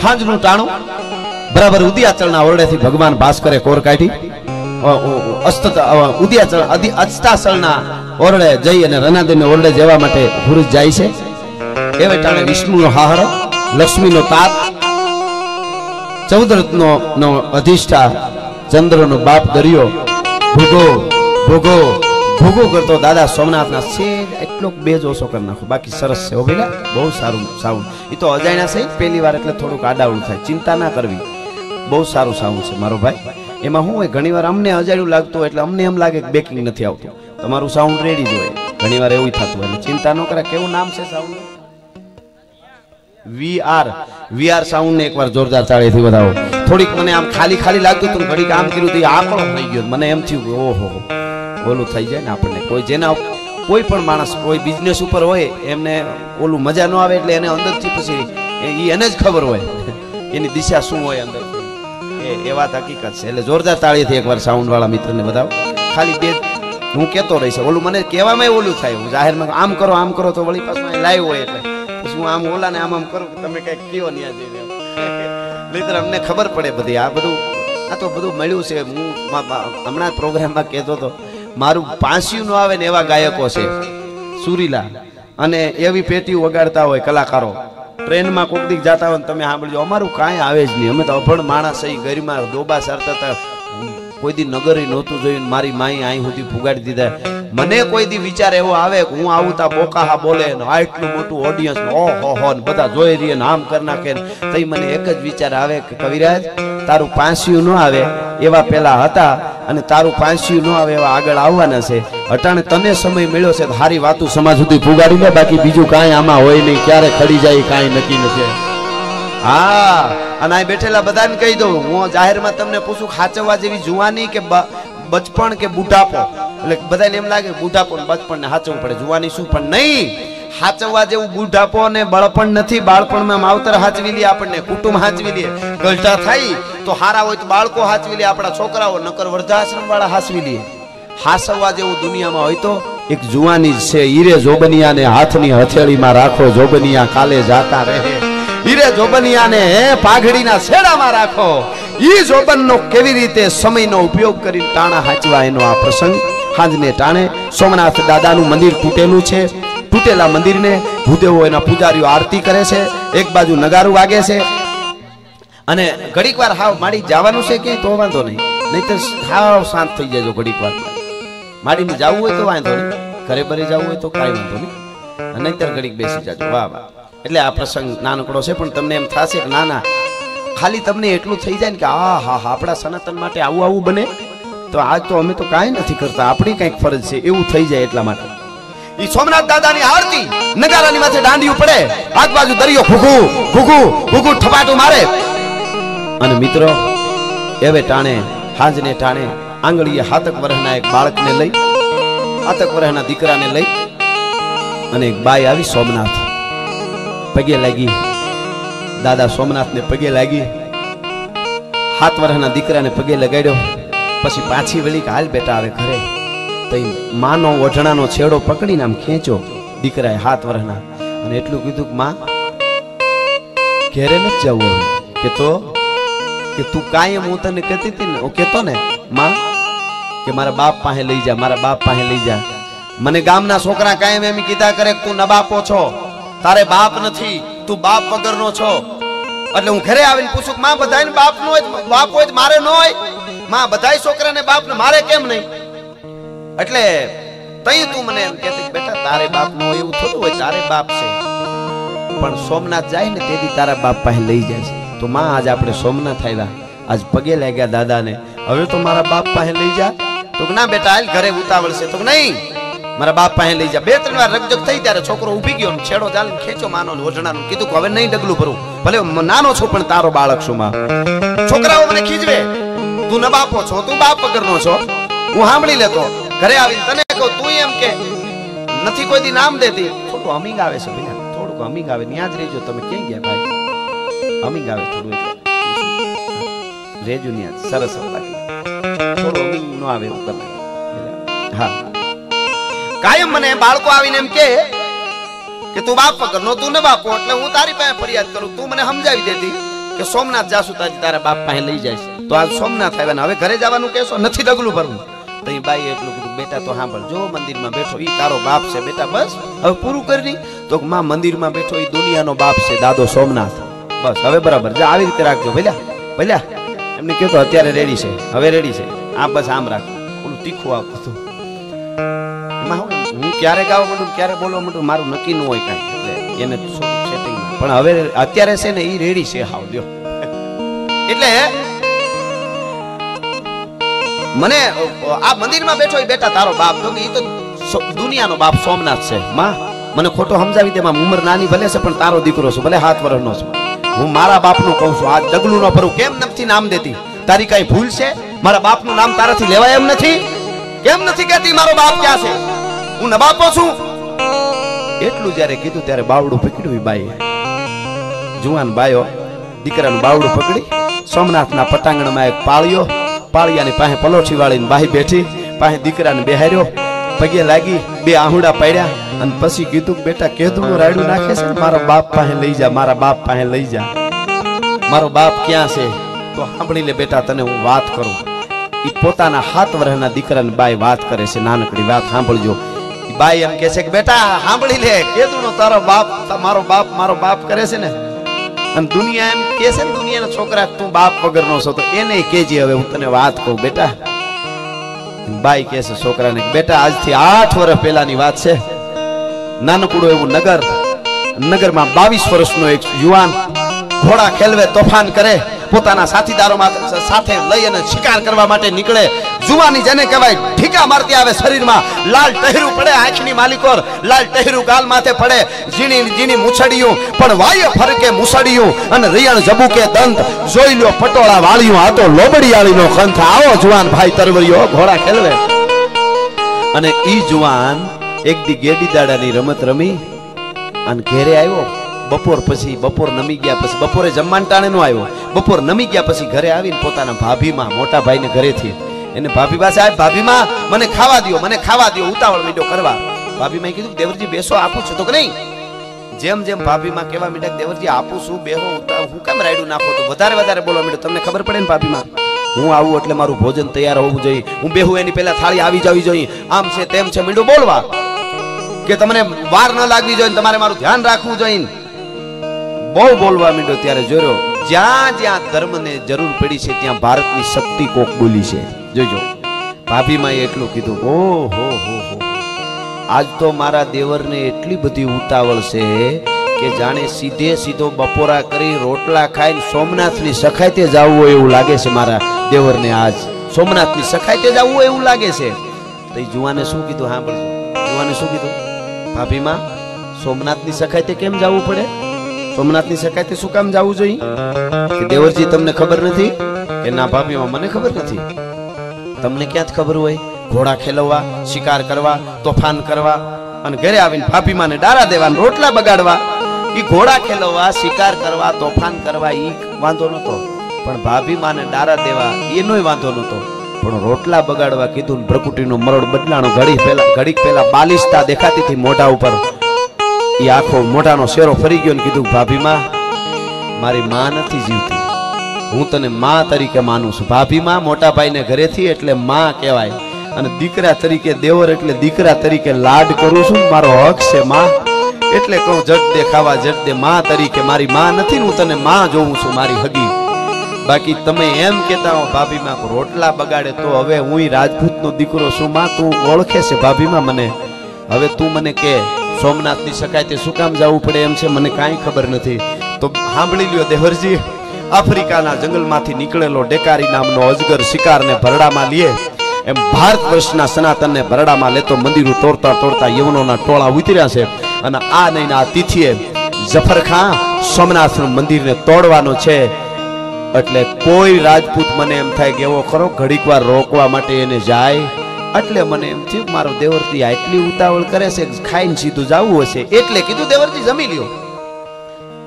હાંજનું ટાણું બરાબર ઉદયાચળના ઓરડેથી ભગવાન ભાસ્કરે કોર કાઢી અસ્તાચળના ઓરડે જઈ અને રનાદેવને ઓરડે જવા માટે ભુજ જાય છે. એવે ટાણે વિષ્ણુનો હાહરો, લક્ષ્મીનો તાત, 14 રત્નો અધિષ્ઠા, ચંદ્રનો બાપ દરિયો ભોગો ભોગો ભોગો કરતો દાદા સોમનાથના છેદ એટલો બેજ ઓછો કરી નાખો. બાકી સરસ છે હો ભઈલા, બહુ સારું સાઉન્ડ. એ તો અજાણ્યા છે પહેલી વાર એટલે થોડુંક આડાવડું થાય, ચિંતા ના કરવી. બહુ સારું સાઉન્ડ છે મારો ભાઈ. એમાં શું હોય, ઘણી વાર અમને અજાણ્યું લાગતું એટલે અમને એમ લાગે કે બેકિંગ નથી આવતું. તમારું સાઉન્ડ રેડી જ હોય, ઘણી વાર એવું થતું હોય. ચિંતા ન કરે. કેવું નામ છે સાઉન્ડ? વીઆર સાઉન્ડ ને એકવાર જોરદાર તાળીથી વધાવો. થોડીક મને આમ ખાલી ખાલી લાગતું હતું, ઘડીક આમ કર્યું તો આંકડો થઈ ગયો. મને એમ થયું કે ઓહો ઓલું થઈ જાય ને આપણને. કોઈ જેના કોઈ પણ માણસ કોઈ બિઝનેસ ઉપર હોય એમને ઓલું મજા ન આવે એટલે એને અંદરથી પછી એને જ ખબર હોય એની દિશા શું હોય અંદર. એ વાત હકીકત છે. એટલે જોરદાર તાળીથી એકવાર સાઉન્ડ વાળા મિત્રને બતાવો. ખાલી બે હું કેતો રહીશ. ઓલું મને કહેવામાં ઓલું થાય, હું જાહેરમાં આમ કરો તો વળી પાછું લાઈવ હોય એટલે પછી હું આમ ઓલા ને આમ કરું તમે કઈક કયો ન્યા જઈને મિત્ર અમને ખબર પડે બધી. આ તો બધું મળ્યું છે. હું હમણાં પ્રોગ્રામમાં કહેતો હતો મારું પાંસ્યું ન આવે ને એવા ગાયકો છે સુરીલા, અને એવી પેટીઓ વગાડતા હોય કલાકારો. ટ્રેનમાં કોક દીક જતા હોય તમે સાંભળજો, અમારું કાંઈ આવે જ નહીં. અમે તો અભણ માણસ અહીં ગરીમાં ડોબા સારતા હતા. કોઈ દી નગરે નહોતું જોયું, મારી માઈ અહીં સુધી ફુગાડી દીધા. મને કોઈ દી વિચાર એવો આવે કે હું આવું તા બોકાહા બોલે ને આટલું મોટું ઓડિયન્સ ઓહો ને બધા જોઈ રહીએ ને આમ કરી નાખે ને, તઈ મને એક જ વિચાર આવે કે કવિરાજ તારું પાંસ્યું ન આવે એવા પેલા હતા અને તારું પાંસ્યું ન આવે એવા આગળ આવવાના છે. અટાણે તને સમય મળ્યો છે હારી વાતું સમાજ સુધી ફુગાડી લે, બાકી બીજું કાંઈ આમાં હોય નહીં. ક્યારે ખડી જાય કાંઈ નક્કી નથી. હા, અને આ બેઠેલા બધાને કહી દઉં, હું જાહેરમાં તમને પૂછું ખાચવવા જેવી જુવાની કે બચપણ કે બુઢાપો, એટલે બધાને એમ લાગે બુઢાપો ને બચપણ ને હાચવવું પડે, જુવાની શું પણ નહીં. હાચવવા જેવું બુઢાપો ને બાળપણ નથી. બાળપણમાં માવતર હાચવી લે, આપણને કુટુંબ હાચવી લે. ગલઢા થાય તો હારા હોય તો બાળકો હાચવી લે, આપણા છોકરાઓ, નકર વૃદ્ધાશ્રમ વાળા હાચવી લે. હાસવવા જેવું દુનિયામાં હોય તો એક જુવાની જ છે. હીરે જોબનિયાને હાથની હથેળીમાં રાખો, જોબનિયા કાલે જાતા રહે. હીરે જોબનિયાને પાઘડીના છેડામાં રાખો. ઈ જોબનનો કેવી રીતે સમયનો ઉપયોગ કરી ટાણા હાચવા, એનો આ પ્રસંગ. હાંજને ટાણે સોમનાથ દાદાનું મંદિર તૂટેલું છે. તૂટેલા મંદિરને ભૂદેવો એના પૂજારીઓ આરતી કરે છે. એક બાજુ નગારું વાગે છે અને ઘડીક વાર હાવ માડી જવાનું છે કે તો વાંધો નહીં, નહીં તો હાવ શાંત થઈ જાય. ઘડીક વાર માડીને જવું હોય તો વાંધો નહીં, ઘરે બરે જવું હોય તો કાંઈ વાંધો નહીં, નહીંતર ઘડીક બેસી જાજો. વાહ વાહ. એટલે આ પ્રસંગ નાનકડો છે પણ તમને એમ થશે કે ના ખાલી તમને એટલું થઈ જાય ને કે હા આપણા સનાતન માટે આવું બને તો આજ તો અમે તો કાંઈ નથી કરતા, આપણી કંઈક ફરજ છે એવું થઈ જાય. એટલા માટે ઈ સોમનાથ દાદાની આરતી નગારાની માથે દાંડિયું પડે, આજુબાજુ દરિયો ઘૂઘુ ઠપાટું મારે. અને મિત્રો એવે ટાણે હાંજને ટાણે આંગળીએ હાતક વર્ષના એક બાળકને લઈ, હાતક વર્ષના દીકરાને લઈ અને એક બાઈ આવી સોમનાથ પગે લાગી. દાદા સોમનાથને પગે લાગી, 7 વર્ષના દીકરાને પગે લગાડ્યો. પછી પાછી વળી કે હાલ બેટા આવે ઘરે. તઈ માનો ઓઢણાનો છેડો પકડીને આમ ખેંચો દીકરાએ 7 વર્ષના, અને એટલું કીધું કે માં ઘેરે નથી જવું હવે. કે તું કાયમ હું તને કહેતી હતી ને, હું કહેતો ને માં કે મારા બાપ પાસે લઈ જા, મારા બાપ પાસે લઈ જા. મને ગામના છોકરા કાયમ એમ કીધા કરે કે તું નબાપો છો, તારે બાપ નથી, તું બાપ વગરનો છો. એટલે હું ઘરે આવીને પૂછું કે માં બધાને બાપ નો હોય, બાપ હોય મારે ન હોય? માં બધાય છોકરાને બાપ ને મારે કેમ નહીં? એટલે તઈ તું મને એમ કહેતી બેટા તારે બાપ નો એવું થોડું હોય, તારે બાપ છે પણ સોમનાથ જાય ને તેથી તારા બાપ પાસે લઈ જાય છે. તો માં આજ આપણે સોમનાથ આવ્યા, આજ પગે લાગ્યા દાદાને, હવે તો મારા બાપ પાસે લઈ જા. તો ના બેટા હાલ ઘરે ઉતાવળ છે. તો નહીં મારા બાપ પાસે લઈ જા. 2-3 વાર રકજક થઈ ત્યારે છોકરો ઉભી ગયો, છેડો ચાલીને ખેંચો માનો ઓઢણાનો. કીધું કે હવે નહીં ડગલું ભરું, ભલે નાનો છું પણ તારો બાળક છું. માં છોકરાઓ મને ખીજવે, તું નબાપો છો, તું બાપ વગરનો છો. હું સાંભળી લેતો, ઘરે આવીને તને કહું તું એમ કે નથી કોઈ દી નામ દેતી. થોડું અમિંગ આવે છે ભૈયા, થોડુંક અમિંગ આવે. ત્યાં જ રહેજો. તમે ક્યાં ગયા ભાઈ? અમિંગ આવે થોડું એટલે રેજો ત્યાં સરસ. બાકી થોડું અમિંગ ન આવે એવું કરે. હા, કાયમ મને બાળકો આવીને એમ કે તું બાપ વગરનો, તું ન બાપો. એટલે હું તારી પાસે ફરિયાદ કરું, તું મને સમજાવી દેતી કે સોમનાથ જાશું તો તારા બાપ પાસે લઈ જાય તો આજ સોમનાથ આવ્યા ને હવે ઘરે જવાનું કહેશો નથી ડગલું ભરવું તો એ બાઈએ એટલું કીધું બેટા તો સાંભળ જો મંદિરમાં બેઠો ઈ તારો બાપ છે બેટા બસ હવે પૂરું કરી તો માં મંદિરમાં બેઠો ઈ દુનિયાનો બાપ છે દાદો સોમનાથ બસ હવે બરાબર જા આવી રીતે રાખજો ભલ્યા એમને કહ્યું તો અત્યારે રેડી છે હવે રેડી છે આ બસ આમ રાખ ઓલું તીખું આવતું હું ક્યારે ગાવા માંડું ક્યારે બોલવા માંડું મારું નક્કી ન હોય કાંઈ એટલે એને સેટિંગમાં પણ હવે અત્યારે છે ને એ રેડી છે હાવ લ્યો એટલે મને આ મંદિરમાં બેઠો એ બેટા તારો બાપ તો એ તો દુનિયાનો બાપ સોમનાથ છે માં મને ખોટો સમજાવી દે માં ઉંમર નાની ભલે છે પણ તારો દીકરો છું ભલે 7 વર્ષનો છું હું મારા બાપનું કહું છું આ ડગલું ન ભરું કેમ નથી નામ દેતી તારી કઈ ભૂલ છે મારા બાપનું નામ તારાથી લેવાય એમ નથી કેમ નથી કહેતી મારો બાપ ક્યાં છે હું નબાપો છું એટલું જ્યારે કીધું ત્યારે બાવડું પકડ્યું બાઈએ જુવાન બાયો દીકરાનું બાવડું પકડી સોમનાથના પટાંગણમાં એક પાળ્યો પાળિયાની પાસે પલોઠી વાળીને બાહી બેઠી પાસે દીકરાને બેહાર્યો પગે લાગી બે આહુડા પાડ્યા અને પછી કીધું બેટા કેદુનું રાયડું નાખે છે મારો બાપ પાસે લઈ જા મારા બાપ પાસે લઈ જા મારો બાપ ક્યાં છે તો સાંભળી લે બેટા તને હું વાત કરું ઈ પોતાના 7 વર્ષના દીકરાને બાઈ વાત કરે છે નાનકડી વાત સાંભળજો બાઈ એમ કહે છે કે બેટા સાંભળી લે કેદુનો તારો બાપ મારો બાપ કરે છે ને અને દુનિયા એમ કહે છે ને દુનિયાના છોકરા તું બાપ વગરનો છો તો એને કહેજે હવે હું તને વાત કહું બેટા બાઈ કહે છે છોકરાને બેટા આજથી 8 વર્ષ પહેલાની વાત છે નાનકડું એવું નગરમાં 22 વર્ષનો એક યુવાન ઘોડા ખેલવે તોફાન કરે પોતાના સાથીદારો સાથે લઈ અને શિકાર કરવા માટે નીકળે જુવાની જેને કહેવાય ઠીકા મારતી આવે શરીરમાં લાલ ટહેરું પડે આંખની માલિકોર લાલ ટહેરું ગાલ માથે પડે ઝીણી મૂછડિયું પણ વાય ફરકે મૂછડિયું અને રિયણ જબુકે દંત જોઈ લ્યો પટોળા વાળિયું આ તો લોબડિયાળીનો ખંથ આવો જુવાન ભાઈ તરવરિયો ઘોડા ખેલવે અને ઈ જુવાન એક દી ગેડી દાડાની રમત રમી અને ઘેરે આવ્યો બપોર નમી ગયા પછી બપોરે જમવાન ટાણે નો આવ્યો બપોર નમી ગયા પછી ઘરે આવીને પોતાના ભાભીમાં મોટા ભાઈને ઘરેથી એને ભાભી પાસે આય ભાભીમાં મને ખાવા દો ઉતાવળ મીઠો કરવા ભાભીમાં કીધું દેવરજી બેસો આપું છું તો કે નહીં જેમ ભાભીમાં કેવા મીઠા દેવરજી આપું છું બેહો હું કેમ રાયડું નાખો તો વધારે બોલો મીઠો તમને ખબર પડે ને ભાભીમાં હું આવું એટલે મારું ભોજન તૈયાર હોવું જોઈએ હું બેહું એની પહેલા થાળી આવી જવી જોઈએ આમ છે તેમ છે મીઠું બોલવા કે તમને વાર ન લાગવી જોઈએ તમારે મારું ધ્યાન રાખવું જોઈએ બહુ બોલવા માંડ્યો ત્યારે જોયો જ્યાં ધર્મને જરૂર પડી છે ત્યાં ભારતની શક્તિ કોક બોલી છે જોજો ભાભીમાં એટલું કીધું ઓહો આજ તો મારા દેવરને એટલી બધી ઉતાવળ છે કે જાણે સીધો બપોરા કરી રોટલા ખાઈને સોમનાથની સખાયતે જવું હોય એવું લાગે છે મારા દેવરને આજ સોમનાથની સખાયતે જવું હોય એવું લાગે છે તો જુવાને શું કીધું સાંભળજો જુવાને શું કીધું ભાભીમાં સોમનાથની સખાયતે કેમ જવું પડે સોમનાથની સખાયતે શું કામ જવું જોઈએ કે દેવરજી તમને ખબર નથી કે ના ભાભીમાં મને ખબર નથી તમને ક્યાં ખબર હોય ઘોડા ખેલવવા શિકાર કરવા તોફાન કરવા અને ઘરે આવીને ભાભીમાને ડારા દેવા રોટલા બગાડવા ઈ ઘોડા ખેલવવા શિકાર કરવા તોફાન કરવા ઈ વાંધો નતો પણ ભાભીમાને ડારા દેવા એનોય વાંધો નતો પણ રોટલા બગાડવા કીધું પ્રકૃતિનો મરોડ બદલાણો ઘડીક પહેલા બાલિશતા દેખાતી હતી મોઢા ઉપર ઈ આખો મોઢાનો શેરો ફરી ગયો ને કીધું ભાભીમાં મારી માં નથી જીવતી હું તને માં તરીકે માનું છું ભાભીમાં મોટા ભાઈને ઘરેથી એટલે માં કહેવાય અને દીકરા તરીકે દેવર એટલે દીકરા તરીકે લાડ કરું છું મારો હક છે માં એટલે કહું જટ દે ખાવા જટ દે માં તરીકે મારી માં નથી હું તને માં જોઉં છું મારી હગી બાકી તમે એમ કહેતા હો ભાભીમાં રોટલા બગાડે તો હવે હું રાજપૂતનો દીકરો છું માં તું ઓળખે છે ભાભીમાં મને હવે તું મને કે સોમનાથની સખાયતે શું કામ જવું પડે એમ છે મને કાંઈ ખબર નથી તો સાંભળી લ્યો દેવરજી આફ્રિકાના જંગલમાંથી નીકળેલો ડેકારી નામનો અજગર શિકારને ભરડામાં લે એમ ભારત વર્ષના સનાતનને ભરડામાં લેતો મંદિરો તોડતા યવનોના ટોળા ઉતર્યા છે અને આ નહીં આ તિથિએ જફર ખાં સોમનાથનું મંદિરને તોડવાનો છે એટલે કોઈ રાજપૂત મને એમ થાય કે એવો ખરો ઘડીક વાર રોકવા માટે એને જાય એટલે મને એમ થયું મારો દેવરજી આટલી ઉતાવળ કરે છે ખાઈને સીધું જવું હશે એટલે કીધું દેવરજી જમી લ્યો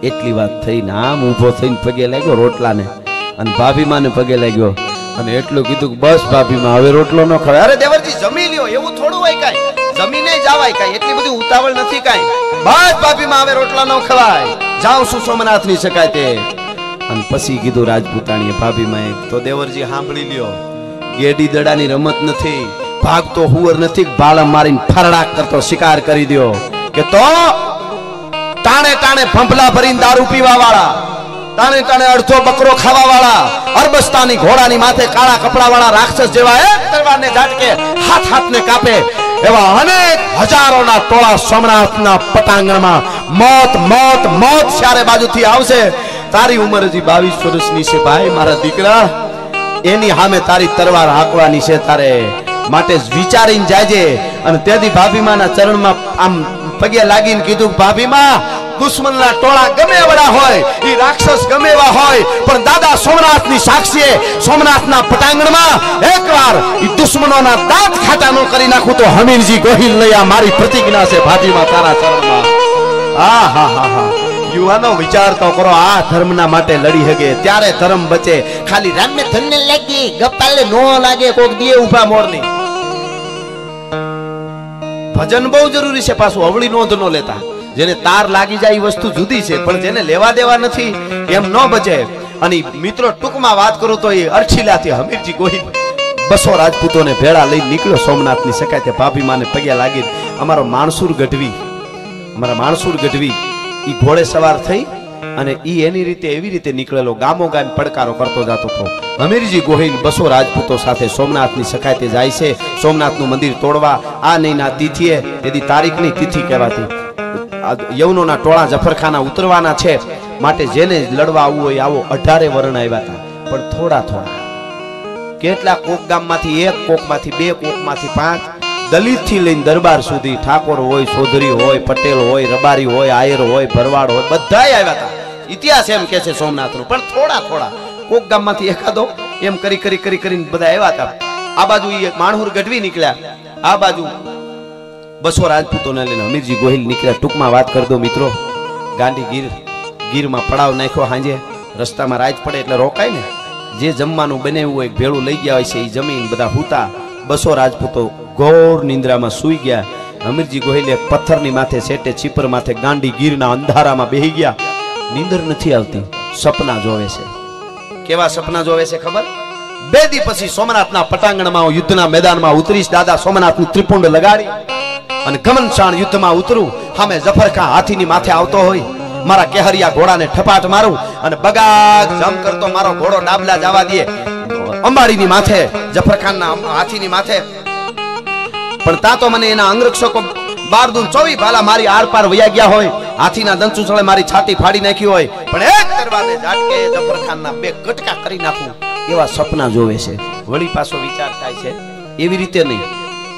એટલી વાત થઈને આમ ઊભો થઈને પગે લાગ્યો રોટલાને અને ભાભીમાને પગે લાગ્યો અને એટલું કીધું કે બસ ભાભીમાં હવે રોટલો ન ખવાય અરે દેવરજી જમી લ્યો એવું થોડું હોય કાંઈ જમીને જવાય કાંઈ એટલી બધી ઉતાવળ નથી કાંઈ બસ ભાભીમાં હવે રોટલા ન ખવાય જાઉં છું સોમનાથની સખાયતે અને પછી કીધું રાજપૂતાણીએ ભાભીમાં તો દેવરજી સાંભળી લ્યો, ગેડી દડાની રમત નથી, ભાગતો હુવર નથી, ભાલા મારીને ફરડાક કરતો શિકાર કરી દો કે તો ટાણે ટાણે ફંફલા ભરીને દારૂ પીવા વાળા, ટાણે ટાણે અડધો બકરો ખાવા વાળા, અરબસ્તાની ઘોડાની માથે કાળા કપડા વાળા રાક્ષસ જેવા એક તલવારને ઝાટકે હાથ હાથને કાપે એવા અનેક હજારોના ટોળા સોમનાથના પટાંગણમાં મોત મોત મોત ચારે બાજુથી આવશે. તારી ઉંમર હજી 22 વર્ષની છે ભાઈ મારા દીકરા, એની સામે તારી તલવાર હાંકવાની છે તારે, માટે વિચારીને જાજે. અને તેથી ભાભીમાના ચરણમાં આમ પગે લાગીને કીધું, ભાભીમા દુશ્મનના ટોળા ગમે એવડા હોય, ઈ રાક્ષસ ગમે એવા હોય, પણ દાદા સોમનાથની સાક્ષીએ સોમનાથના પટાંગણમાં એકવાર ઈ દુશ્મનોના દાંત ખાટા ન કરી નાખું તો હમીરજી ગોહિલ લઈ આ મારી પ્રતિજ્ઞા છે ભાભીમા તારા ચરણમાં. હા હા હા હા યુવાનો વિચાર તો કરો, આ ધર્મના માટે લડી હગે ત્યારે ધર્મ બચે. ખાલી રામને ધનને લાગી ગપ્પાલે નો લાગે કોક દીએ ઉભા મોરની. ભજન બહુ જરૂરી છે, પાછું અવળી નોંધ નો લેતા. જેને તાર લાગી જાય એ વસ્તુ જુદી છે, પણ જેને લેવા દેવા નથી એમ ન બચે. અને મિત્રો ટૂંકમાં વાત કરું તો એ અરછીલાથી હમીરજી ગોહિલ 200 રાજપૂતોને ભેળા લઈને નીકળ્યો સોમનાથની સખાતે ભાભીમાને પગે લાગી. અમારો માણસુર ગઢવી ઈ ઘોડે સવાર થઈ અને ઈ એની રીતે એવી રીતે નીકળેલો, ગામો ગામ પડકારો કરતો જતો હતો. હમીરજી ગોહિલ 200 રાજપૂતો સાથે સોમનાથની સખાતે જાય છે સોમનાથનું મંદિર તોડવા. આ નહીંના તિથિએ, તેથી તારીખની તિથિ કહેવાતી. યવનોના ટોળા જફરખાના ઉતરવાના છે, માટે જેને લડવા આવવું હોય આવો. 18 વરણ આવ્યા હતા, પણ થોડા થોડા, કેટલા કોક ગામમાંથી 1, કોકમાંથી 2, કોકમાંથી 5, દલિત થી લઈને દરબાર સુધી, ઠાકોર હોય, ચૌધરી હોય, પટેલ હોય, રબારી હોય, આયર હોય, ભરવાડ હોય, બધાય આવ્યા હતા. ઇતિહાસ એમ કે છે સોમનાથનો, પણ થોડા થોડા કોક ગામમાંથી એકાદો એમ કરી કરી કરી કરીને બધા આવ્યા હતા. આ બાજુ માણહુર ગઢવી નીકળ્યા, આ બાજુ 200 રાજપૂતોને લઈને હમીરજી ગોહિલ નીકળ્યા. ટૂંકમાં વાત કરી દો મિત્રો, ગાંધી ગીરમાં પડાવ નાખ્યો. સાંજે રસ્તામાં રાત પડે એટલે રોકાય ને, જે જમવાનું બનાવ્યું હોય ભેળું લઈ ગયા હોય છે એ જમીન બધા હુતા. 200 રાજપૂતો ઘોર નિંદ્રામાં સૂઈ ગયા. હમીરજી ગોહિલે પથ્થરની માથે સેટે ચીપર માથે ગાંડી ગીરના અંધારામાં બેહી ગયા. નીંદર નથી આવતી, સપના જોવે છે. કેવા સપના જોવે છે ખબર? 2 દી પછી સોમનાથના પટાંગણમાં યુદ્ધના મેદાનમાં ઉતરીશ, દાદા સોમનાથનું ત્રિપુંડ લગાડી અને ગમનશાણ યુદ્ધમાં ઉતરું. સામે જફરખાં હાથીની માથે આવતો હોય, મારા કેહરિયા ઘોડાને ઠપાટ મારું અને બગાગ જમ કરતો મારો ઘોડો ડાબલા જવા દે અંબાડીની માથે, જફરખાનના હાથીની માથે. પણ તા તો મને એના અંગરક્ષકો 12 24 ભાલા મારી આર પાર વયા ગયા હોય, હાથીના દંચુસળે મારી છાતી ફાડી નાખી હોય, પણ એક દરવાજે ઝાટકે જફરખાનના 2 કટકા કરી નાખું એવા સપના જોવે છે. વળી પાછો વિચાર થાય છે એવી રીતે નહીં,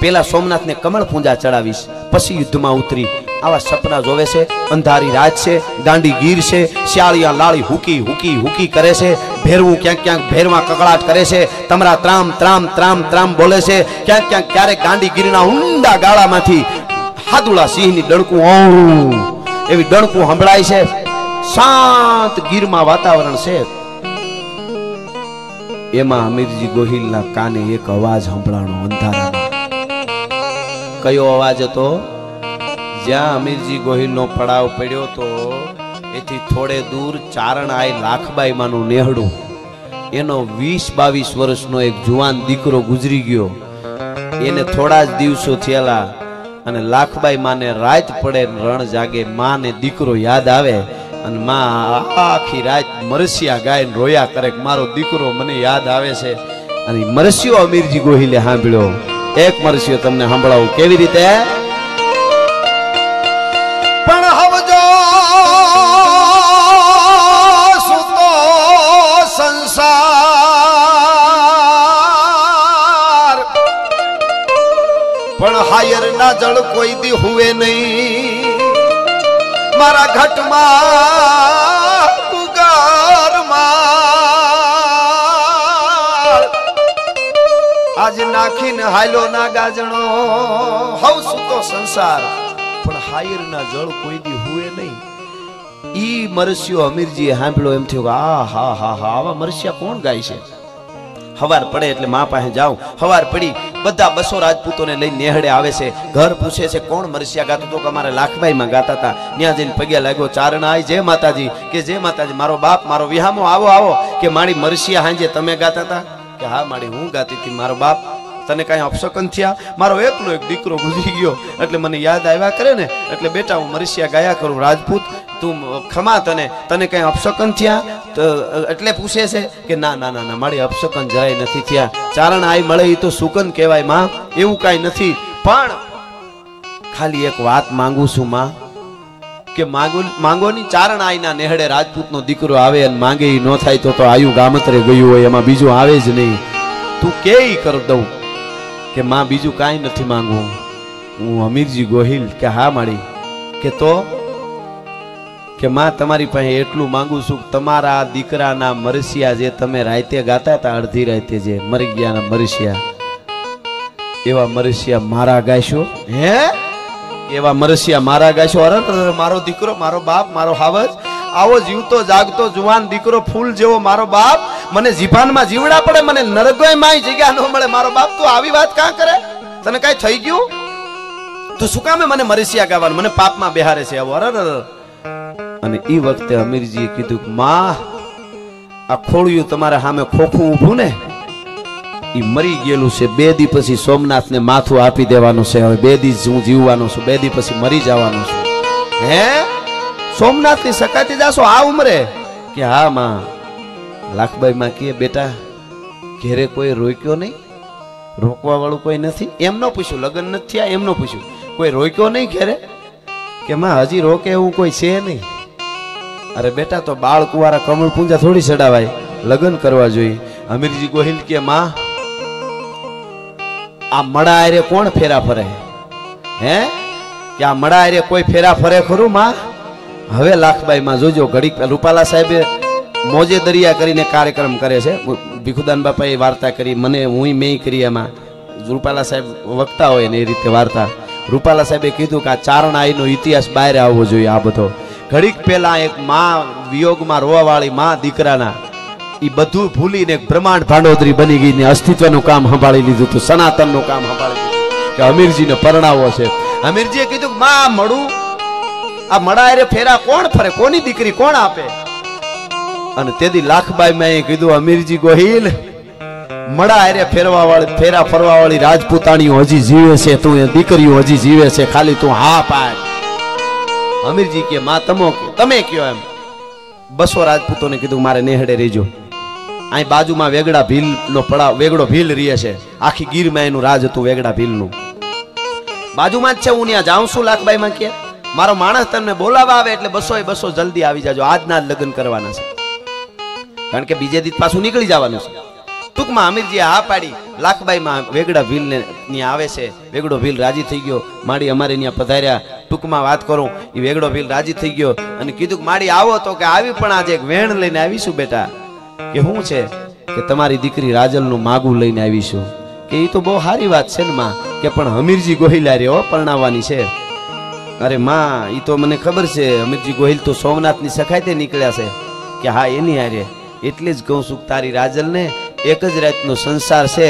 પેલા સોમનાથને કમળ પૂંજા ચડાવીશ, પછી યુદ્ધમાં ઉતરી. આવા સપના જોવે છે. અંધારી રાત છે, ગાંડી ગીર છે, શિયાળિયા લાળી હુકી હુકી હુકી કરે છે, ભેરવું ક્યાંક ક્યાંક ભેરમાં કકળાટ કરે છે, તમરા ત્રામ ત્રામ ત્રામ ત્રામ બોલે છે. ક્યાંક ક્યાંક ક્યારેક ગાંડી ગીરના ઊંડા ગાળામાંથી હાદુડા સિંહની ડણકું એવી ડણકું સંભળાય છે. શાંત ગીરમાં વાતાવરણ છે. એમાં હમીરજી ગોહિલના કાને એક અવાજ સંભળાણો અંધારામાં. કયો અવાજ હતો? જ્યાં હમીરજી ગોહિલનો પડાવ પડ્યો તો એથી થોડે દૂર ચારણાએ લાખબાઈ માનું નેહડું, એનો 20-22 વર્ષનો એક જુવાન દીકરો ગુજરી ગયો. એને થોડા જ દિવસો થયેલા અને લાખબાઈ માને રાત પડે રણ જાગે, માને દીકરો યાદ આવે અને માં આખી રાત મરસિયા ગાયને રોયા કરે, મારો દીકરો મને યાદ આવે છે. અને મરસિયો હમીરજી ગોહિલે સાંભળ્યો. એક મરસિયો તમને સાંભળાવું કેવી રીતે. પણ હવજો સુતો સંસાર, પણ હાયર ના જળ કોઈ દી હુએ નહીં. મારા ઘટમાં કુગારમાં આજ નાખીને હાલો ના ગાજણો. હવ સુતો સંસાર, પણ હાયર ના જળ કોઈ દી હુએ નહીં. ઈ મરસિયો હમીરજીએ સાંભળ્યો. એમ થયું આ હા હા હા આવા મરસિયા કોણ ગાય છે? હવાર પડે એટલે માં પાસે જાઉં. હવાર પડી બધા 200 રાજપૂતોને લઈને નેહડે આવે છે. ઘર પૂછે છે કોણ મરસિયા ગાતું? તો કે અમારે લાખભાઈમાં ગાતા હતા. ત્યાં જઈને પગે લાગ્યો. ચારણ આય જય માતાજી. કે જય માતાજી, મારો બાપ મારો વિહામો આવો આવો. કે મારી મરસિયા હાંજે તમે ગાતા હતા? કે હા મારી હું ગાતી હતી. મારો બાપ તને કઈ અપશકન થયા? મારો એકલો એક દીકરો ગુજરી ગયો એટલે મને યાદ આવ્યા કરે ને, એટલે બેટા હું મરસિયા ગાયા કરું. રાજપૂત તું ખમા, તને કઈ અપશકન થયા? તો એટલે પૂછે છે કે ના ના ના ના મારી અપશકન જરાય નથી થયા. ચારણ આઈ મળે એ તો સુકન કહેવાય માં, એવું કઈ નથી. પણ ખાલી એક વાત માંગુ છું માં, કે માંગોની. ચારણ આઈના નેહડે રાજપૂતનો દીકરો આવે અને માંગે એ ન થાય તો આયુ ગામત્રે ગયું હોય, એમાં બીજું આવે જ નહીં. તું કે કર દઉં કે માં બીજું કાંઈ નથી માંગવું, હું અમીરજી ગોહિલ. કે હા માડી. કે તો કે માં તમારી પાસે એટલું માંગુ છું, તમારા દીકરાના મરસિયા જે તમે રાતે ગાતા હતા, અડધી રાતે જે મરી ગયાના મરસિયા, એવા મરસિયા મારા ગાયશો. હે એવા મરસિયા મારા ગાયશો? અરે મારો દીકરો, મારો બાપ, મારો હાવજ, આવો જીવતો જાગતો જુવાન દીકરો, ફૂલ જેવો મારો બાપ, મને જીભાનમાં જીવડા પડે, મને નરકોય માય જગ્યા ન મળે. મારો બાપ તું આવી વાત કાં કરે? તને કઈ થઈ ગયું? તું શું કામે મને મરસિયા ગાવાનું, મને પાપમાં બેહારે છે આવો? અરે અને એ વખતે અમીરજીએ કીધું કે માં આ ખોળિયું તમારા સામે ખોખું ઊભું ને એ મરી ગયેલું છે. 2 દી પછી સોમનાથને માથું આપી દેવાનું છે. હવે 2 દી હું જીવવાનો છું, 2 દી પછી મરી જવાનો છું. હે સોમનાથની સકાતી જાશો આ ઉંમરે? કે હા માં. લાખબાઈ માં કે બેટા ઘેરે કોઈ રોક્યો નહીં? રોકવા વાળું કોઈ નથી? એમ ન પૂછ્યું, લગ્ન નથી થયા એમ ન પૂછ્યું, કોઈ રોક્યો નહીં ઘેરે? કે માં હજી રોકે એવું કોઈ છે નહીં. અરે બેટા તો બાળ કુવારા કમળ પૂંજા થોડી ચડાવાય, લગ્ન કરવા જોઈએ. અમીરજી ગોહિલ કે માં આ મડા આરે કોણ ફેરા ફરે? હે કે આ મડા આરે કોઈ ફેરા ફરે ખરું માં? હવે લાખબાઈ માં જોજો ઘડીક રૂપાલા સાહેબે મોજે દરિયા કરીને કાર્યક્રમ કરે છે. ભીખુદાન બાપાએ વાર્તા કરી, મને હું મેં કરી. એમાં રૂપાલા સાહેબ વક્તા હોય ને એ રીતે વાર્તા. રૂપાલા સાહેબે કીધું કે આ ચારણ આઈનો ઇતિહાસ બહાર આવવો જોઈએ. આ બધો ઘડીક પહેલા એક માં વિયોગમાં રોવાવાળી માં દીકરાના એ બધું ભૂલીને બ્રહ્માંડ ભાંડોદરી બની ગઈ ને અસ્તિત્વનું કામ સંભાળી લીધું હતું, સનાતનનું કામ સંભાળી લીધું કે અમીરજીને પરણાવો છે. અમીરજીએ કીધું કે માં મળું આ મડા આરે ફેરા કોણ ફરે? કોની દીકરી કોણ આપે? અને તેથી લાખબાઈ મેં કીધું અમીરજી ગોહિલ મડા આરે ફેરા ફરવા વાળી રાજપૂતાણીઓ હજી જીવે છે, તું એ દીકરીઓ હજી જીવે છે, ખાલી તું હા પાડ. અમીરજી કે માં તમે કયો એમ. 200 રાજપૂતોને કીધું મારે નેહડે રહેજો. અહીં બાજુમાં વેગડા ભીલ નો પડાવ, વેગડો ભીલ રહે છે. આખી ગીરમાં એનું રાજ હતું વેગડા ભીલનું. બાજુમાં જ છે, હું ત્યાં જાઉં છું. લાખબાઈ માં કે મારો માણસ તમને બોલાવા આવે એટલે 200 જલ્દી આવી જાજો, આજના જ લગ્ન કરવાના છે, કારણ કે બીજે દિવસ પાછું નીકળી જવાનું છે. ટૂંકમાં અમીરજી હા પાડી. લાખબાઈ માં વેગડા ભીલ ને ત્યાં આવે છે. વેગડો ભીલ રાજી થઈ ગયો, માડી અમારે ત્યાં પધાર્યા. ટૂંકમાં વાત કરું, એ વેગડો ભીલ રાજી થઈ ગયો અને કીધું કે માડી આવો. તો કે આવી, પણ આજે એક વેણ લઈને આવીશું બેટા. કે શું છે? કે તમારી દીકરી રાજલનું માગું લઈને આવીશું. કે એ તો બહુ સારી વાત છે ને માં. કે પણ અમીરજી ગોહિલ હારે હો પરણાવવાની છે. અરે માં એ તો મને ખબર છે, અમીરજી ગોહિલ તો સોમનાથની સખાતે નીકળ્યા છે. કે હા એની હારે. એટલે જ કહું છું તારી રાજલ ને એક જ રાતનો સંસાર છે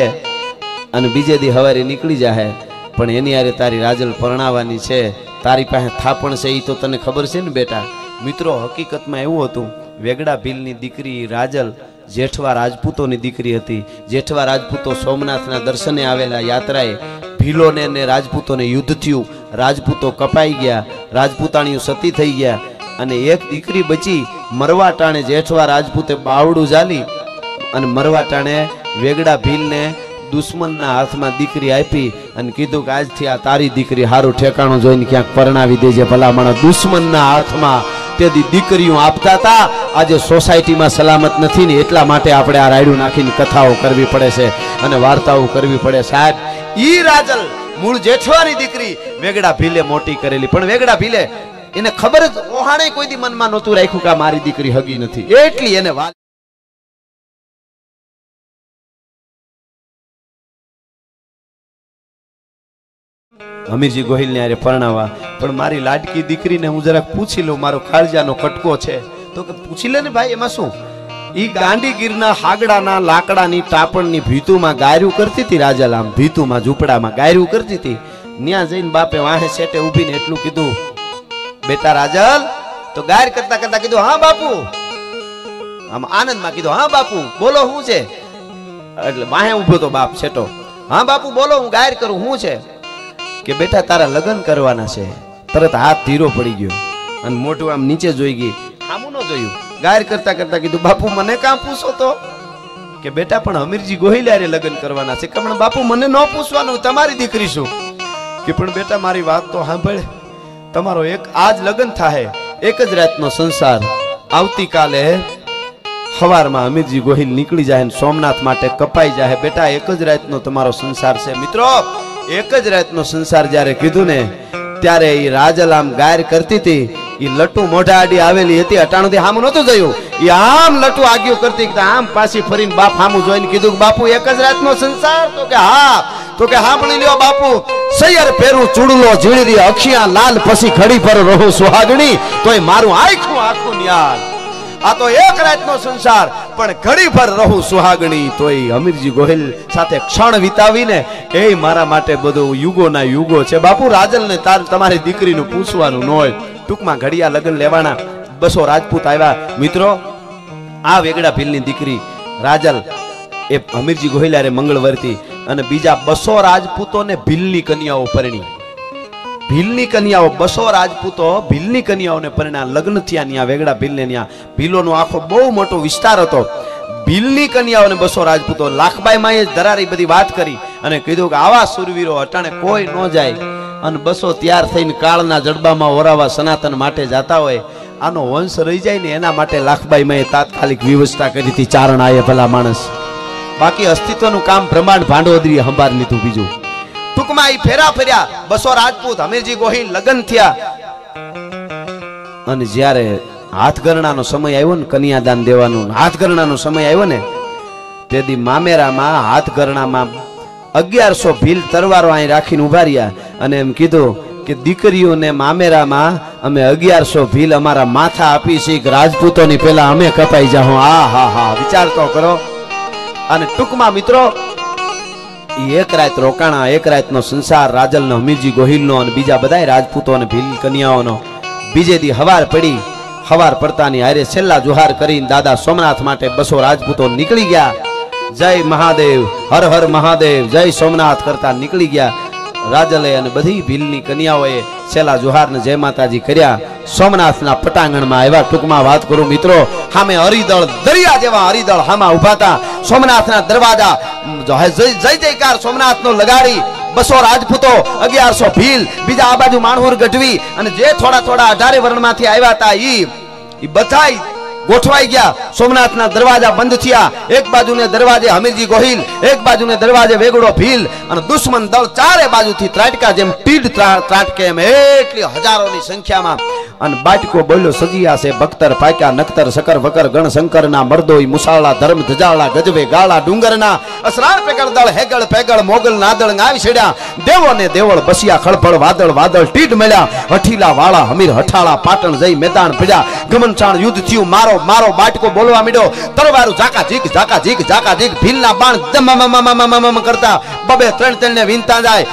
અને બીજે દી હવારે નીકળી જાય, પણ એની હારે તારી રાજલ પરણાવવાની છે. તારી પાસે થાપણ છે એ તો તને ખબર છે ને બેટા. મિત્રો હકીકતમાં એવું હતું, વેગડા ભીલની દીકરી રાજલ જેઠવા રાજપૂતોની દીકરી હતી. જેઠવા રાજપૂતો સોમનાથના દર્શને આવેલા યાત્રાએ. ભીલોને ને રાજપૂતોને યુદ્ધ થયું, રાજપૂતો કપાઈ ગયા, રાજપૂતાણીઓ સતી થઈ ગયા અને એક દીકરી બચી. મરવા ટાણે જેઠવા રાજપૂતે બાવડું ઝાલી અને મરવા ટાણે વેગડા ભીલને દુશ્મનના હાથમાં દીકરી આપી અને કીધું કે આજથી આ તારી દીકરી, હારું ઠેકાણું જોઈને ક્યાંક પરણાવી દેજે. ભલામણ દુશ્મનના હાથમાં તેથી દીકરીઓ આપતા હતા. આજે સોસાયટીમાં સલામત નથી ને એટલા માટે આપણે આ રાયડું નાખીને કથાઓ કરવી પડે છે અને વાર્તાઓ કરવી પડે. સાહેબ ઈ રાજલ મૂળ જેઠવાની દીકરી વેગડા ભીલે મોટી કરેલી, પણ વેગડા ભીલે એને ખબર જ ઓહાણે કોઈ દી મનમાં નહોતું રાખ્યું કે મારી દીકરી હગી નથી, એટલી એને વાત. અમીરજી ગોહિલ ને આરે પરણાવા, પણ મારી લાડકી દીકરીને હું જરાક પૂછી લઉં, મારો કાળજાનો કટકો છે. તો કે પૂછી લે ને ભાઈ, એમાં શું? ઈ ગાંડીગીરના હાગડાના લાકડાની ટાપણની ભીતુમાં ગાયરું કરતી હતી રાજલ આમ ભીતુમાં ઝૂંપડામાં ગાયરું કરતી હતી ન્યા જઈને બાપે વાહે સેટે ઊભીને એટલું કીધું બેટા રાજલ તો ગાયર કરતા કરતા કીધું હા બાપુ આમ આનંદમાં કીધું હા બાપુ બોલો શું છે એટલે વાહે ઊભો તો બાપ સેટો હા બાપુ બોલો હું ગાયર કરું શું છે કે બેટા તારા લગ્ન કરવાના છે તરત હાથ ધીરો પડી ગયો અને મોઢું આમ નીચે જોઈ ગઈ આમું ન જોયું ગાયર કરતા કરતા કીધું બાપુ મને કાં પૂછો તો કે બેટા પણ હમીરજી ગોહિલારે લગ્ન કરવાના છે કે પણ બાપુ મને ન પૂછવાનું તમારી દીકરી છું કે પણ બેટા મારી વાત તો સાંભળ તમારો એક આજ લગ્ન થાય એક જ રાતનો સંસાર આવતીકાલે સવારમાં હમીરજી ગોહિલ નીકળી જાય સોમનાથ માટે કપાઈ જાય બેટા એક જ રાતનો તમારો સંસાર છે મિત્રો એક જ રાતનો સંસાર જ્યારે કીધું ને ત્યારે એ રાજલ આમ ગાયર કરતી હતી એ લટુ મોઢા આડી આવેલી હતી અટાણુંથી હામું નહોતું જોયું એ આમ લટુ આગિયો કરતી આમ પાછી ફરીને બાપ હામું જોઈને કીધું બાપુ એક જ રાતનો સંસાર તો કે સાંભળી લ્યો બાપુ સૈયર પેરું ચૂડલો ઝીણરી અખિયા લાલ પછી ઘડી પર રહું સુહાગણી તોય મારું આખું આખું ન્યાલ આ તો એક રાતનો સંસાર પણ ઘડી ભર રહું સુહાગણી તોય હમીરજી ગોહિલ સાથે ક્ષણ વિતાવીને એ મારા માટે બધું યુગોના યુગો છે બાપુ રાજલને તમારી દીકરીનું પૂછવાનું ન હોય ટૂંકમાં ઘડિયા લગ્ન લેવાના 200 રાજપૂત આવ્યા મિત્રો આ વેગડા ભીલની દીકરી રાજલ એ હમીરજી ગોહિલારે મંગળવરતી અને બીજા 200 રાજપૂતોને ભીલની કન્યાઓ પરણી ભીલની કન્યાઓ 200 રાજપૂતો ભીલની કન્યાઓને પરણ્યા લગ્ન થયા ન્યા વેગડા ભીલને ન્યા ભીલોનો આખો બહુ મોટો વિસ્તાર હતો ભીલની કન્યાઓને 200 રાજપૂતો લાખબાઈ માએ ધરારી બધી વાત કરી અને કીધું કે આવા સુરવીરો અટાણે કોઈ ન જાય અને 200 તૈયાર થઈને કાળના જડબામાં ઓરાવા સનાતન માટે જાતા હોય આનો વંશ રહી જાય ને એના માટે લાખબાઈ માએ તાત્કાલિક વ્યવસ્થા કરી હતી ચારણ આયે ભલા માણસ બાકી અસ્તિત્વનું કામ બ્રહ્માંડ ભાંડોદરીએ સંભાળી લીધું બીજું ટૂંકમાં ઈ ફેર્યા 200 રાજપૂત હમીરજી ગોહિલ લગ્ન થયા અને જ્યારે હાથગરણાનો સમય આવ્યો ને કન્યાદાન દેવાનું હાથગરણાનો સમય આવ્યો ને તેથી મામેરામાં હાથગરણામાં 1100 ભીલ તરવારો અહીં રાખીને ઉભા રહ્યા અને એમ કીધું કે દીકરીઓને મામેરામાં અમે 1100 ભીલ અમારા માથા આપી છે રાજપૂતોની પેલા અમે કપાઈ જાઉં હા વિચાર તો કરો અને ટૂંકમાં મિત્રો એક રાત રોકાણા એક રાતનો સંસાર રાજલનો હમીરજી ગોહિલનો અને બીજા બધાય રાજપૂતો અને ભીલ કન્યાઓનો બીજે દી હવાર પડી હવાર પડતાની હારે છેલ્લા જુહાર કરીને દાદા સોમનાથ માટે 200 રાજપૂતો નીકળી ગયા જય મહાદેવ હર હર મહાદેવ જય સોમનાથ કરતા નીકળી ગયા રાજલે અને બધી ભીલની કન્યાઓએ છેલ્લા જુહારને જય માતાજી કર્યા સોમનાથના પટાંગણમાં આવ્યા ટૂંકમાં વાત કરું મિત્રો સામે હરિદળ દરિયા જેવા હરિદળ હામાં ઉભા હતા સોમનાથના દરવાજા જય જયકાર સોમનાથનો લગાડી 200 રાજપૂતો 1100 ભીલ બીજા આ બાજુ માણહુર ગઢવી અને જે થોડા 18 વર્ણમાંથી આવ્યા હતા ઈ બધાય ગોઠવાઈ ગયા સોમનાથના દરવાજા બંધ થયા એક બાજુને દરવાજે હમીરજી ગોહિલ એક બાજુને દરવાજે વેગડો ભીલ અને દુશ્મન દળ ચારે બાજુથી ત્રાટકા જેમ તીડ ત્રાટકે એમ એટલી હજારોની સંખ્યામાં અને બાટકો બોલ્યો સજીયા છે ભક્તર પાક્યા નખતર શકર વકર ગણ શંકરના મર્દોઈ મુસાળા ધર્મ ધજાળા ગજવે ગાળા ડુંગરના અસરાર પેગળ દળ હેગળ પેગળ મોગલ નાદળ ગાવી છેડ્યા દેવો ને દેવળ બસિયા ખળફળ વાદળ વાદળ ટીટ મળ્યા હઠીલા વાળા હમીર હઠાળા પાટણ જઈ મેદાન પડ્યા ગમનચાણ યુદ્ધ થયું મારો બાટકો બોલવા માંડ્યો તરવારું ઝાકા ઝીક ભીલના બાણ દમ કરતા બબે ત્રણ ને વિનતા જાય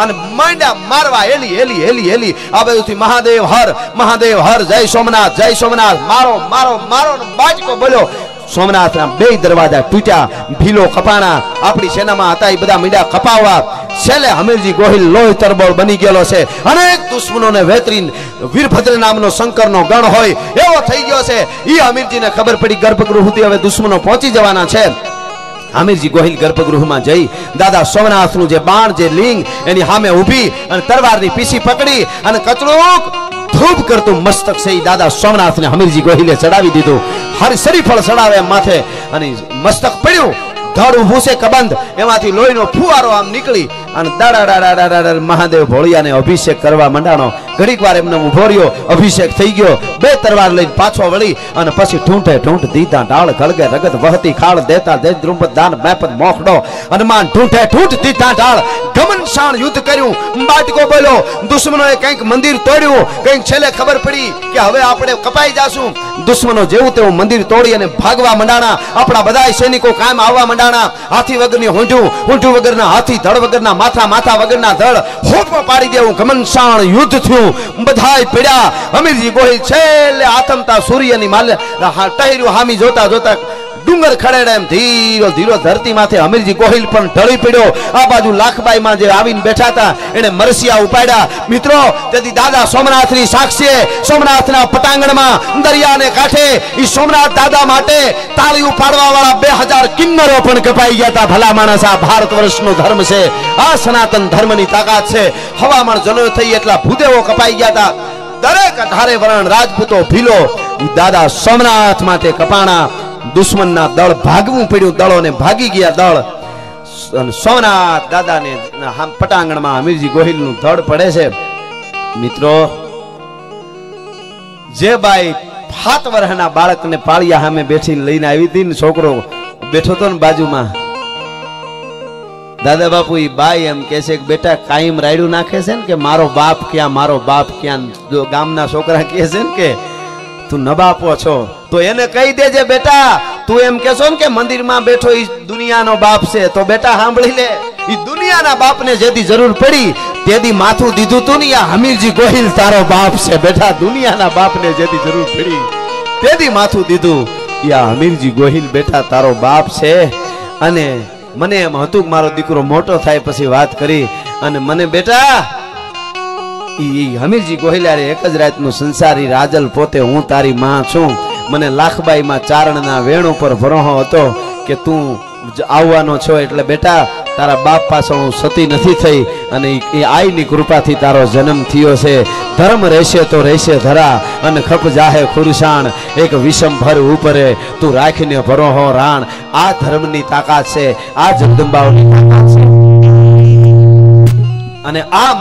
અને માંડ્યા મારવા હેલી આ બધુંથી મહાદેવ હર જય સોમનાથ મારો બાટકો બોલ્યો સોમનાથના 2 દરવાજા તૂટ્યા ભીલો કપાણા આપણી સેનામાં હતા એ બધા મીડા કપાવવા છેલ્લે હમીરજી ગોહિલ લોહી તરબોળ બની ગયેલો છે અનેક દુશ્મનોને વેતરીન વીરભદ્ર નામનો શંકરનો ગણ હોય એવો થઈ ગયો છે ઈ હમીરજીને ખબર પડી ગર્ભગૃહ સુધી હવે દુશ્મનો પહોંચી જવાના છે હમીરજી ગોહિલ ગર્ભગૃહમાં જઈ દાદા સોમનાથનું જે બાણ જે લિંગ એની સામે ઊભી અને તરવારની પીસી પકડી અને કચડુક ધૂપ કરતું મસ્તક છે દાદા સોમનાથને હમીરજી ગોહિલે ચડાવી દીધું હર શરીફળ ચડાવે માથે અને મસ્તક પડ્યું ધડ ઊભું છે કબંધ એમાંથી લોહીનો ફુવારો આમ નીકળી અને દાડા મહાદેવ ભોળિયાને અભિષેક કરવા માંડાણો ઘડીક વાર એમને ઉભો રહ્યો, અભિષેક થઈ ગયો, બે તરવાર લઈને પાછો વળી અને પછી ઠૂંઠે ઠૂંઠ દીધા ઢાળ ગળગે રગત વહતી ખાળ દેતા દે દ્રુપદ દાન મેપદ મોખડો હનુમાન ઠૂંઠે ઠૂંઠ દીધા ઢાળ ઘમનશાણ યુદ્ધ કર્યું. બાટકો બોલ્યો, દુશ્મનોએ કંઈક મંદિર તોડ્યું, કંઈક છેલ્લે ખબર પડી કે હવે આપણે કપાઈ જાશું. દુશ્મનો જેવું તેવું મંદિર તોડી અને ભાગવા મંડાણા. આપણા બધા સૈનિકો કાયમ આવવા મંડાણા. હાથી વગરની હોંઠું, હોંઠું વગરના હાથી, ધડ વગરના માથા, માથા વગરના ધડ, હોઠમાં પાડી દેવું ઘમનશાણ યુદ્ધ થયું. બધાય પડ્યા. અમીરજી ગોહિલ છેલ્લે આથમતા સૂર્યની માલે ટહેર્યું હામી જોતા જોતા ડુંગર ખડેડે એમ ધીરો ધીરો ધરતી માથે અમીરજી ગોહિલ પણ ઢળી પડ્યો. આ બાજુ લાખબાઈ માં જે આવીને બેઠા હતા એને મરસિયા ઉપાડ્યા. મિત્રો, તેથી દાદા સોમનાથની સાક્ષીએ સોમનાથના પટાંગણમાં દરિયાને કાંઠે ઈ સોમનાથ દાદા માટે તાળીઓ પાડવા વાળા 2000 કિન્નરો પણ કપાઈ ગયા હતા. ભલા માણસ, આ ભારત વર્ષનો ધર્મ છે, આ સનાતન ધર્મની તાકાત છે. હવામાન જલો થઈ એટલા ભૂદેવો કપાઈ ગયા હતા. દરેક 18 વર્ણ રાજપૂતો ભીલો દાદા સોમનાથ માટે કપાણા. દુશ્મનના દળ ભાગવું પડ્યું, દળોને ભાગી ગયા દળ. સોમનાથ દાદાને પટાંગણમાં અમીરજી ગોહિલનું ધડ પડે છે. મિત્રો, જે બાઈ 7 વર્ષના બાળકને પાળિયા સામે બેઠીને લઈને આવી હતી ને, છોકરો બેઠો હતો ને બાજુમાં, દાદા બાપુ ઈ બાઈ એમ કે છે કે બેટા કાયમ રાયડું નાખે છે ને કે મારો બાપ ક્યાં, મારો બાપ ક્યાં. ગામના છોકરા કહે છે ને કે તું નબાપો છો, તો એને કહી દેજે બેટા, તું એમ કેશો ને કે મંદિરમાં બેઠો ઈ દુનિયાનો બાપ છે, તો બેટા સાંભળી લે, ઈ દુનિયાના બાપને જેથી જરૂર પડી તેથી માથું દીધું તું ને, આ અમીરજી ગોહિલ તારો બાપ છે બેટા. દુનિયાના બાપને જેથી જરૂર પડી તેથી માથું દીધું, યા અમીરજી ગોહિલ બેટા તારો બાપ છે. અને મને એમ હતું કે મારો દીકરો મોટો થાય પછી વાત કરી, અને મને બેટા અમીરજી ગોહિલારે એક જ રાતનું સંસારી રાજલ પોતે હું તારી માં છું. મને લાખબાઈમાં ચારણના વેણ ઉપર ભરોહો હતો કે તું આવવાનો છો, એટલે બેટા તારા બાપ પાસે હું સતી નથી થઈ, અને એ આઈની કૃપાથી તારો જન્મ થયો છે. ધર્મ રહેશે તો રહેશે ધરા, અને ખપ જાહે ખુરશાણ, એક વિષમ ભર ઉપરે તું રાખીને ભરોહો રાણ. આ ધર્મની તાકાત છે, આ જગદંબાઓની તાકાત છે, અને આ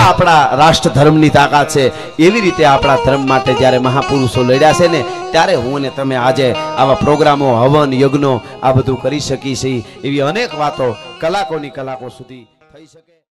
આપણા રાષ્ટ્ર ધર્મની તાકાત છે. એવી રીતે આપણા ધર્મ માટે જ્યારે મહાપુરુષો લડ્યા છે ને, ત્યારે હું અને તમે આજે આવા પ્રોગ્રામો, હવન, યજ્ઞો આ બધું કરી શકી છીએ. એવી અનેક વાતો કલાકોની કલાકો સુધી થઈ શકે.